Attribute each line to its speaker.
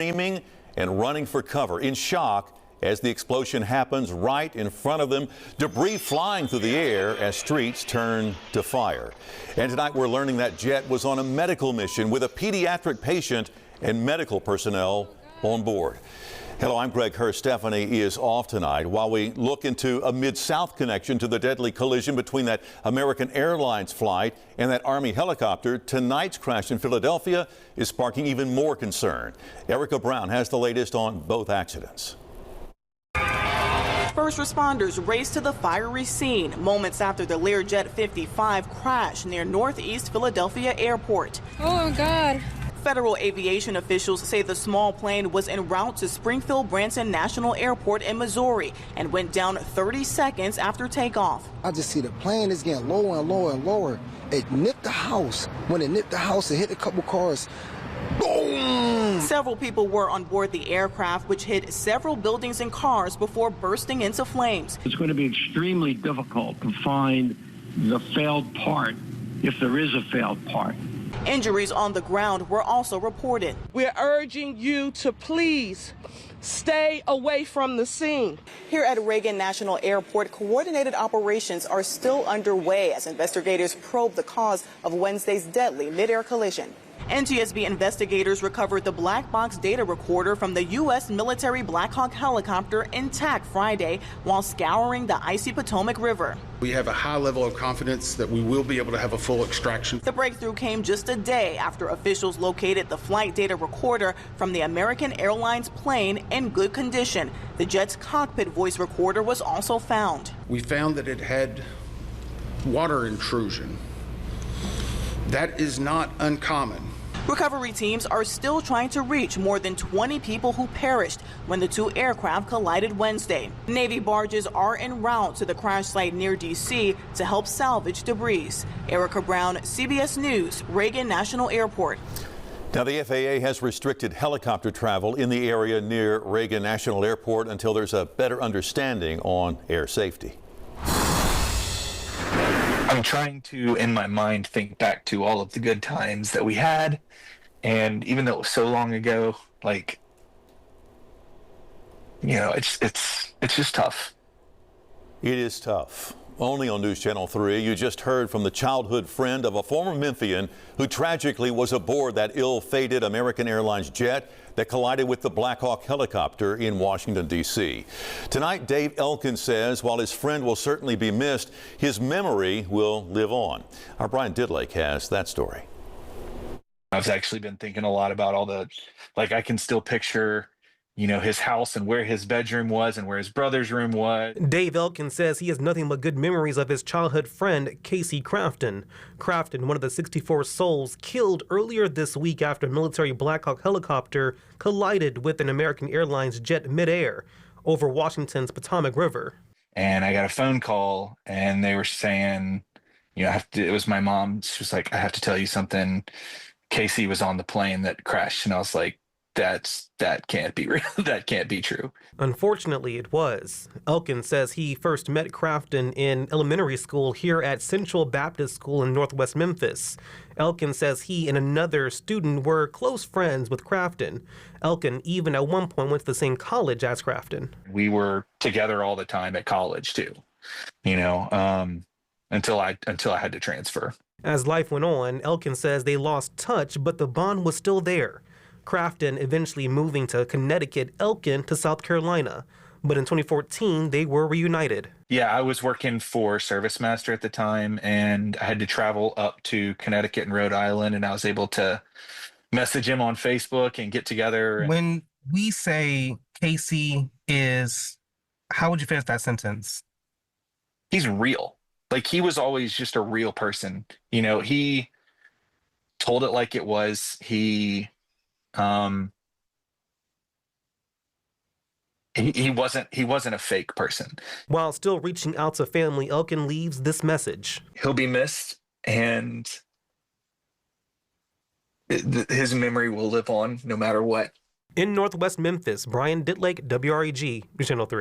Speaker 1: screaming and running for cover in shock as the explosion happens right in front of them, debris flying through the air as streets turn to fire. And tonight we're learning that jet was on a medical mission with a pediatric patient and medical personnel on board. Hello, I'm Greg Hurst. Stephanie is off tonight while we look into a Mid-South connection to the deadly collision between that American Airlines flight and that Army helicopter. Tonight's crash in Philadelphia is sparking even more concern. Erica Brown has the latest on both accidents.
Speaker 2: First responders raced to the fiery scene moments after the Learjet 55 crashed near Northeast Philadelphia Airport.
Speaker 3: Oh, my God.
Speaker 2: Federal aviation officials say the small plane was en route to Springfield-Branson National Airport in Missouri and went down 30 seconds after takeoff.
Speaker 4: I just see the plane is getting lower and lower and lower. It nipped the house. When it nipped the house, it hit a couple cars. Boom!
Speaker 2: Several people were on board the aircraft, which hit several buildings and cars before bursting into flames.
Speaker 5: It's going to be extremely difficult to find the failed part, if there is a failed part.
Speaker 2: Injuries on the ground were also reported.
Speaker 6: We're urging you to please stay away from the scene.
Speaker 2: Here at Reagan National Airport, coordinated operations are still underway as investigators probe the cause of Wednesday's deadly mid-air collision. NTSB investigators recovered the black box data recorder from the U.S. military Black Hawk helicopter intact Friday while scouring the icy Potomac River.
Speaker 7: We have a high level of confidence that we will be able to have a full extraction.
Speaker 2: The breakthrough came just a day after officials located the flight data recorder from the American Airlines plane in good condition. The jet's cockpit voice recorder was also found.
Speaker 7: We found that it had water intrusion. That is not uncommon.
Speaker 2: Recovery teams are still trying to reach more than 20 people who perished when the two aircraft collided Wednesday. Navy barges are en route to the crash site near D.C. to help salvage debris. Erica Brown, CBS News, Reagan National Airport.
Speaker 1: Now, the FAA has restricted helicopter travel in the area near Reagan National Airport until there's a better understanding on air safety.
Speaker 8: I'm trying to, in my mind, think back to all of the good times that we had. And even though it was so long ago, like, you know, it's just tough.
Speaker 1: It is tough. Only on News Channel 3, you just heard from the childhood friend of a former Memphian who tragically was aboard that ill-fated American Airlines jet that collided with the Black Hawk helicopter in Washington, D.C. Tonight, Dave Elkin says while his friend will certainly be missed, his memory will live on. Our Brian Didlake has that story.
Speaker 8: I've actually been thinking a lot about all the, like, I can still picture, you know, his house and where his bedroom was and where his brother's room was.
Speaker 9: Dave Elkin says he has nothing but good memories of his childhood friend, Casey Crafton. Crafton, one of the 64 souls killed earlier this week after a military Black Hawk helicopter collided with an American Airlines jet midair over Washington's Potomac River.
Speaker 8: And I got a phone call and they were saying, you know, it was my mom. She was like, I have to tell you something. Casey was on the plane that crashed. And I was like, that can't be real. That can't be true.
Speaker 9: Unfortunately, it was. Elkin says he first met Crafton in elementary school here at Central Baptist School in Northwest Memphis. Elkin says he and another student were close friends with Crafton. Elkin even at one point went to the same college as Crafton.
Speaker 8: We were together all the time at college too, you know, until I had to transfer. As
Speaker 9: life went on, Elkin says they lost touch, but the bond was still there. Crafton eventually moving to Connecticut, Elkin to South Carolina. But in 2014, they were reunited.
Speaker 8: Yeah, I was working for ServiceMaster at the time, and I had to travel up to Connecticut and Rhode Island, and I was able to message him on Facebook and get together.
Speaker 10: When we say Casey is, how would you finish that sentence?
Speaker 8: He's real. Like, he was always just a real person. You know, he told it like it was. He wasn't a fake person.
Speaker 9: While still reaching out to family, Elkin leaves this message.
Speaker 8: He'll be missed, and his memory will live on no matter what.
Speaker 9: In Northwest Memphis, Brian Didlake, WREG, Channel 3.